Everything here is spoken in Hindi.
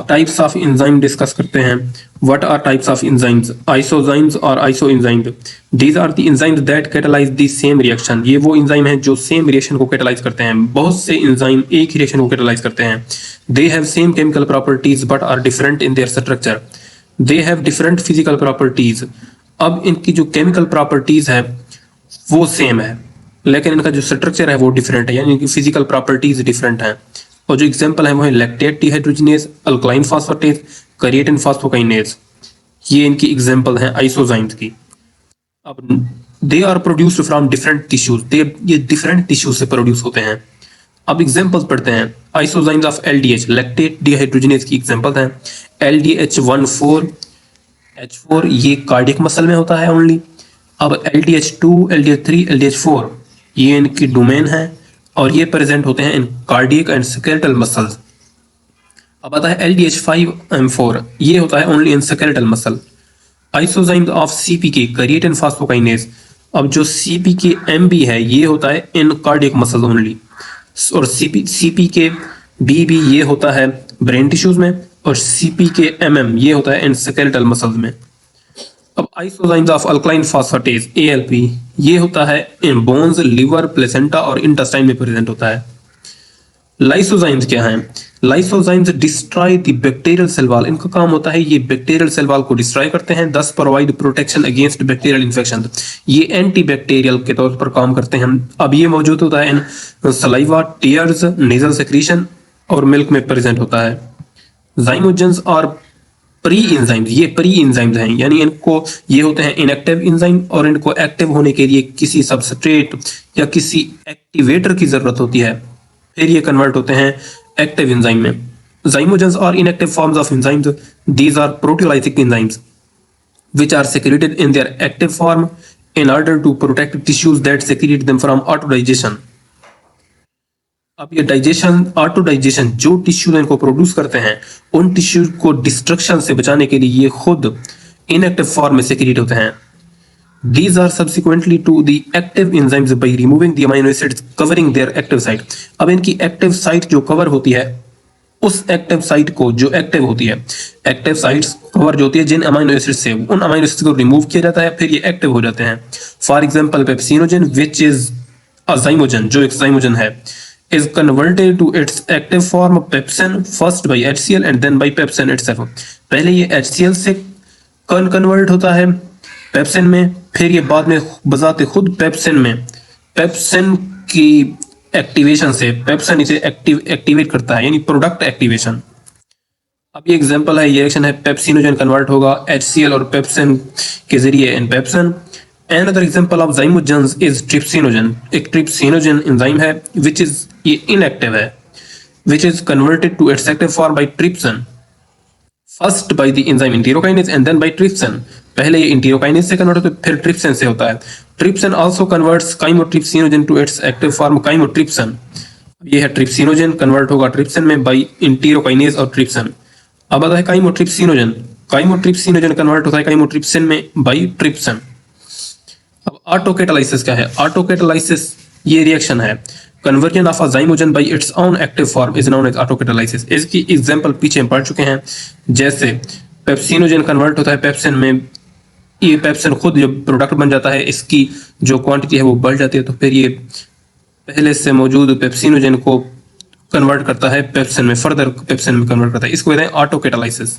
टाइप्स ऑफ एंजाइम डिस्कस करते हैं। What are types of enzymes? Isozymes और isoenzymes. These are the enzymes that catalyse the same reaction. ये वो एंजाइम हैं जो सेम रिएक्शन को कैटालाइज करते हैं। बहुत से एंजाइम एक ही रिएक्शन को कैटालाइज करते हैं। They have same chemical properties but are different in their structure. They have different physical properties. अब इनकी जो केमिकल प्रॉपर्टीज है वो सेम है, लेकिन इनका जो स्ट्रक्चर है वो डिफरेंट है, यानी इनकी फिजिकल प्रॉपर्टीज डिफरेंट हैं। और जो एग्जांपल है वो है lactate dehydrogenase, alkaline phosphatase, creatine phosphokinase. ये इनकी एग्जांपल हैं आइसोजाइम्स की। अब they are produced from different tissues. ये डिफरेंट टिश्यूज से प्रोड्यूस होते हैं। अब एग्जांपल्स पढ़ते हैं। Isozymes of LDH, lactate dehydrogenase की एग्जांपल हैं LDH14, H4 ये कार्डियक मसल में होता है ओनली। अब LDH2, LDH3, LDH4 ये इनकी डोमेन है और ये प्रेजेंट होते हैं in cardiac and skeletal muscles. अब आता है LDH5M4, ये होता है only in skeletal muscle. Isozymes of CPK, creatine phosphokinase. अब जो CPK-MB है ये होता है इन कार्डियक मसल ओनली, और CPK-BB ये होता है ब्रेन टिश्यूज में, और CPK-MM ये होता है इन स्केलेटल मसल्स में। अब isozymes of alkaline phosphatase ALP ये होता है इन बोन्स, लिवर, प्लेसेंटा और इंटेस्टाइन में प्रेजेंट होता है। लाइसोजाइम्स क्या हैं? Lysozymes destroy the bacterial cell wall. इनका काम होता है ये बैक्टीरियल सेल वॉल को डिस्ट्रॉय करते हैं, thus provide protection against bacterial infection. ये एंटी बैक्टीरियल के तौर पर काम करते हैं। अब ये मौजूद होता है इन सलाइवा, टीयर्स, नेजल सेक्रीशन और मिल्क में प्रेजेंट होता है। जाइमोजेंस और प्री एंजाइम्स, ये प्री एंजाइम्स हैं, यानी इनको ये होते हैं इनएक्टिव एंजाइम, और इनको एक्टिव होने के लिए किसी सबस्ट्रेट या किसी एक्टिवेटर की जरूरत होती है, फिर ये कन्वर्ट होते हैं एक्टिव एंजाइम में। जाइमोजेंस और inactive forms of enzymes, these are proteolytic enzymes which are secreted in their active form in order to protect tissues that secrete them from autodigestion। अब ये डाइजेशन, ऑटो डाइजेशन जो टिश्यू इनको प्रोड्यूस करते हैं उन टिश्यू को डिस्ट्रक्शन से बचाने के लिए ये खुद इनएक्टिव फॉर्म में सेक्रेट होते हैं। These are subsequently to the active enzymes by removing the amino acids covering their active site। अब इनकी एक्टिव साइट जो कवर होती है, उस एक्टिव साइट को जो एक्टिव होती है, एक्टिव साइट्स कवर जो होती है जिन अमीनो एसिड से, उन अमीनो एसिड को रिमूव किया जाता है, फिर ये एक्टिव हो जाते हैं। For example pepsinogen which is a zymogen, जो एक जाइमोजन है, is converted to its active form pepsin first by HCl and then by pepsin itself। पहले ये HCl से कन्वर्ट होता है पेप्सिन में, फिर ये बाद में बजाते खुद पेप्सिन में, पेप्सिन की एक्टिवेशन से पेप्सिन इसे एक्टिवेट करता है, यानी प्रोडक्ट एक्टिवेशन। अब ये एग्जांपल है, ये रिएक्शन है, पेप्सिनोजन कन्वर्ट होगा HCl और पेप्सिन के जरिए इन pepsin. Another example of zymogens is trypsinogen। एक trypsinogen enzyme है which is ये inactive है, which is converted to its active form by trypsin first by the enzyme enterokinase and then by trypsin। पहले ये enterokinase से कन्वर्ट होता है, फिर trypsin से होता है। Trypsin also converts chymotrypsinogen to its active form chymotrypsin। ये है trypsinogen, कन्वर्ट होगा trypsin में by enterokinase और trypsin। अब आता है chymotrypsinogen। chymotrypsinogen कन्वर्ट होता है chymotrypsin में by trypsin। अब ऑटोकैटालाइसिस क्या है? ऑटोकैटालाइसिस ये रिएक्शन है, conversion of a zymogen by its own active form is known as autocatalysis. इसकी एग्जांपल पीछे हम पढ़ चुके हैं, जैसे पेप्सिनोजन कन्वर्ट होता है पेप्सिन में, ये पेप्सिन खुद जो प्रोडक्ट बन जाता है, इसकी जो क्वांटिटी है वो बढ़ जाती है, तो फिर ये पहले से मौजूद पेप्सिनोजन को कन्वर्ट करता है पेप्सिन में, फर्दर पेप्सिन में कन्वर्ट करता है। इसको कहते हैं ऑटोकैटालाइसिस।